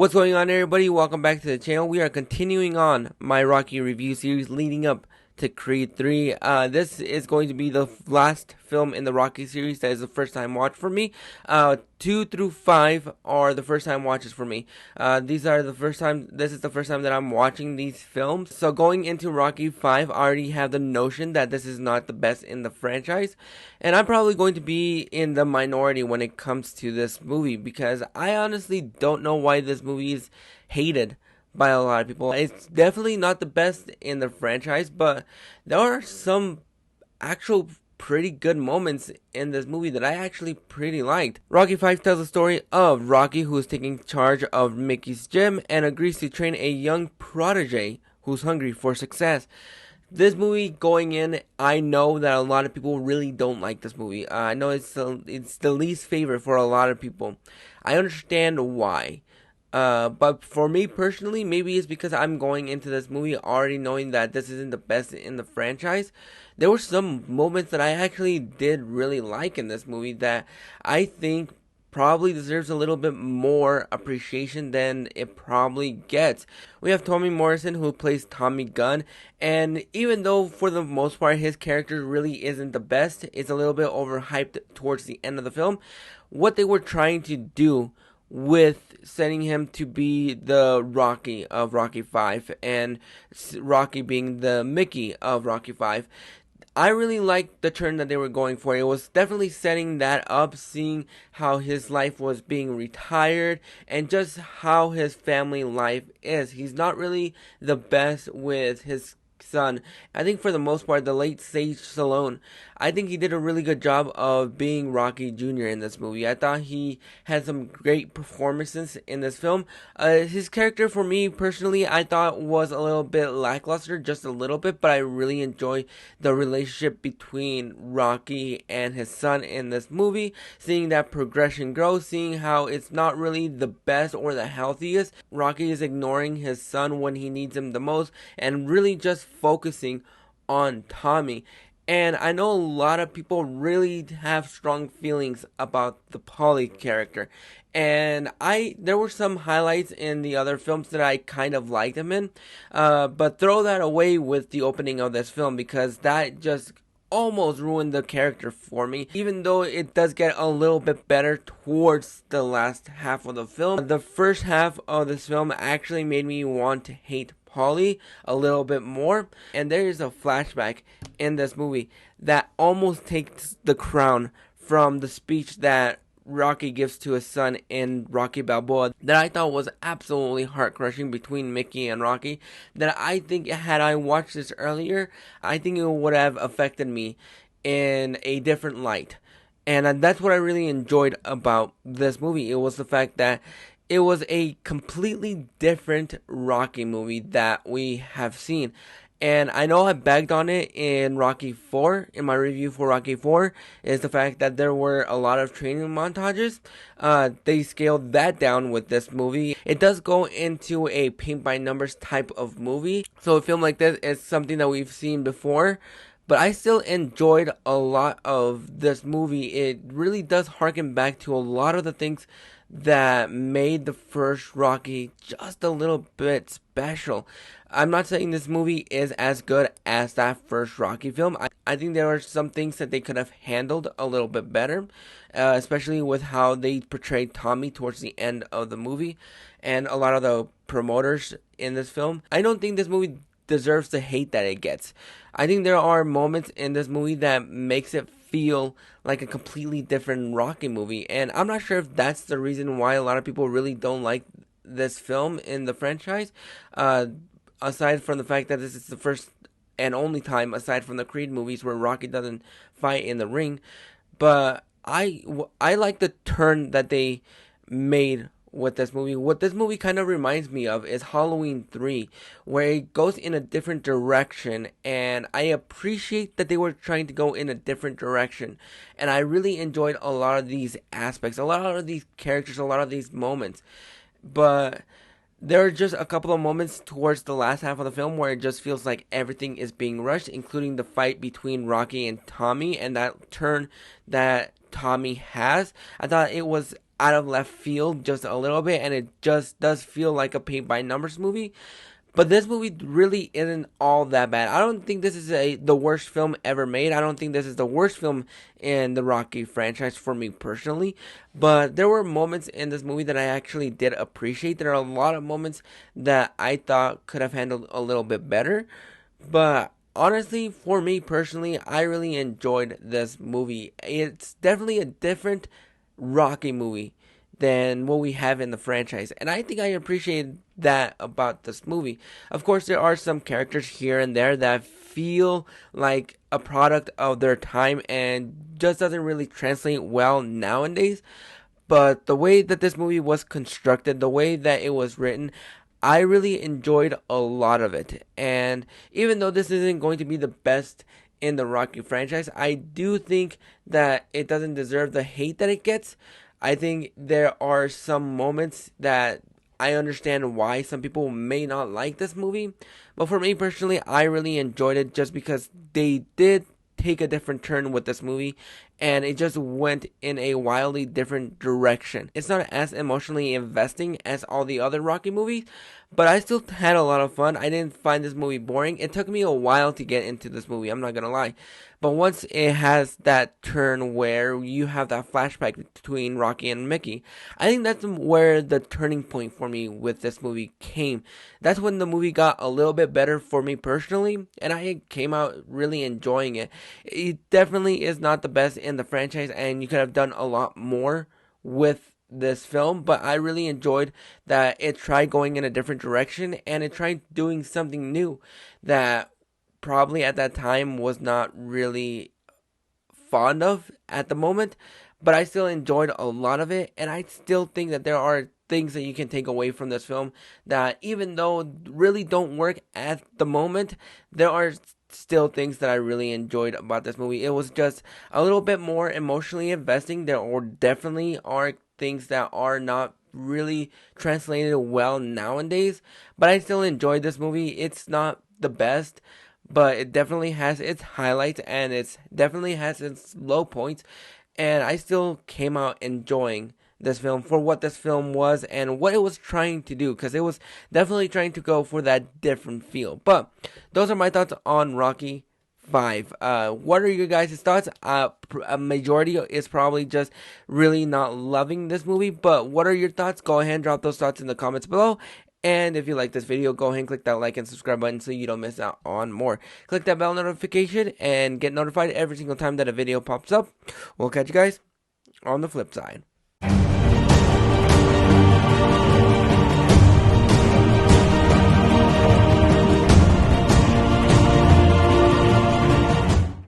What's going on, everybody? Welcome back to the channel. We are continuing on my Rocky review series leading up to Creed 3. This is going to be the last film in the Rocky series that is the first time watch for me. 2 through 5 are the first time watches for me. This is the first time that I'm watching these films. So going into Rocky 5, I already have the notion that this is not the best in the franchise. And I'm probably going to be in the minority when it comes to this movie, because I honestly don't know why this movie is hated by a lot of people. It's definitely not the best in the franchise, but there are some actual pretty good moments in this movie that I actually pretty liked. Rocky 5 tells the story of Rocky, who is taking charge of Mickey's gym and agrees to train a young protege who's hungry for success. This movie, going in, I know that a lot of people really don't like this movie. I know it's the least favorite for a lot of people. I understand why. But for me personally, maybe it's because I'm going into this movie already knowing that this isn't the best in the franchise. There were some moments that I actually did really like in this movie that I think probably deserves a little bit more appreciation than it probably gets. We have Morrison, who plays Tommy Gunn, and even though for the most part his character really isn't the best, it's a little bit overhyped towards the end of the film. What they were trying to do with setting him to be the Rocky of Rocky 5 and Rocky being the Mickey of Rocky 5, I really liked the turn that they were going for. It was definitely setting that up, seeing how his life was being retired and just how his family life is. He's not really the best with his son. I think for the most part, the late Sage Stallone, I think he did a really good job of being Rocky Jr. in this movie. I thought he had some great performances in this film. His character, for me personally, I thought was a little bit lackluster, just a little bit, but I really enjoy the relationship between Rocky and his son in this movie, seeing that progression grow, seeing how it's not really the best or the healthiest. Rocky is ignoring his son when he needs him the most and really just focusing on Tommy. And I know a lot of people really have strong feelings about the Paulie character. And there were some highlights in the other films that I kind of liked him in. But throw that away with the opening of this film, because that just almost ruined the character for me, even though it does get a little bit better towards the last half of the film. The first half of this film actually made me want to hate Paulie a little bit more, and there is a flashback in this movie that almost takes the crown from the speech that Rocky gives to his son in Rocky Balboa, that I thought was absolutely heart-crushing, between Mickey and Rocky, that I think had I watched this earlier, I think it would have affected me in a different light. And that's what I really enjoyed about this movie. It was the fact that it was a completely different Rocky movie that we have seen. And I know I bagged on it in Rocky 4, in my review for Rocky 4, is the fact that there were a lot of training montages. They scaled that down with this movie. It does go into a paint by numbers type of movie. So a film like this is something that we've seen before. But I still enjoyed a lot of this movie. It really does harken back to a lot of the things that made the first Rocky just a little bit special. I'm not saying this movie is as good as that first Rocky film. I think there are some things that they could have handled a little bit better, especially with how they portrayed Tommy towards the end of the movie and a lot of the promoters in this film. I don't think this movie deserves the hate that it gets. I think there are moments in this movie that makes it feel like a completely different Rocky movie, and I'm not sure if that's the reason why a lot of people really don't like this film in the franchise, aside from the fact that this is the first and only time, aside from the Creed movies, where Rocky doesn't fight in the ring. But I like the turn that they made with this movie. What this movie kind of reminds me of is Halloween 3, where it goes in a different direction, and I appreciate that they were trying to go in a different direction, and I really enjoyed a lot of these aspects, a lot of these characters, a lot of these moments. But there are just a couple of moments towards the last half of the film where it just feels like everything is being rushed, including the fight between Rocky and Tommy, and that turn that Tommy has. I thought it was out of left field just a little bit, and it just does feel like a paint by numbers movie. But this movie really isn't all that bad. I don't think this is the worst film ever made. I don't think this is the worst film in the Rocky franchise for me personally. But there were moments in this movie that I actually did appreciate. There are a lot of moments that I thought could have handled a little bit better. But honestly, for me personally, I really enjoyed this movie. It's definitely a different Rocky movie than what we have in the franchise. And I think I appreciate that about this movie. Of course, there are some characters here and there that feel like a product of their time and just doesn't really translate well nowadays. But the way that this movie was constructed, the way that it was written, I really enjoyed a lot of it. And even though this isn't going to be the best in the Rocky franchise, I do think that it doesn't deserve the hate that it gets. I think there are some moments that I understand why some people may not like this movie. But for me personally, I really enjoyed it just because they did take a different turn with this movie, and it just went in a wildly different direction. It's not as emotionally investing as all the other Rocky movies, but I still had a lot of fun. I didn't find this movie boring. It took me a while to get into this movie, I'm not gonna lie. But once it has that turn where you have that flashback between Rocky and Mickey, I think that's where the turning point for me with this movie came. That's when the movie got a little bit better for me personally, and I came out really enjoying it. It definitely is not the best in the franchise, and you could have done a lot more with this film, but I really enjoyed that it tried going in a different direction and it tried doing something new that probably at that time was not really fond of at the moment, but I still enjoyed a lot of it, and I still think that there are things that you can take away from this film that even though really don't work at the moment, there are still things that I really enjoyed about this movie. It was just a little bit more emotionally investing. There definitely are things that are not really translated well nowadays, but I still enjoyed this movie. It's not the best, but it definitely has its highlights and it definitely has its low points, and I still came out enjoying this film for what this film was and what it was trying to do, because it was definitely trying to go for that different feel. But those are my thoughts on Rocky 5. What are your guys' thoughts? A majority is probably just really not loving this movie, but what are your thoughts? Go ahead and drop those thoughts in the comments below. And if you like this video, go ahead and click that like and subscribe button so you don't miss out on more. Click that bell notification and get notified every single time that a video pops up. We'll catch you guys on the flip side.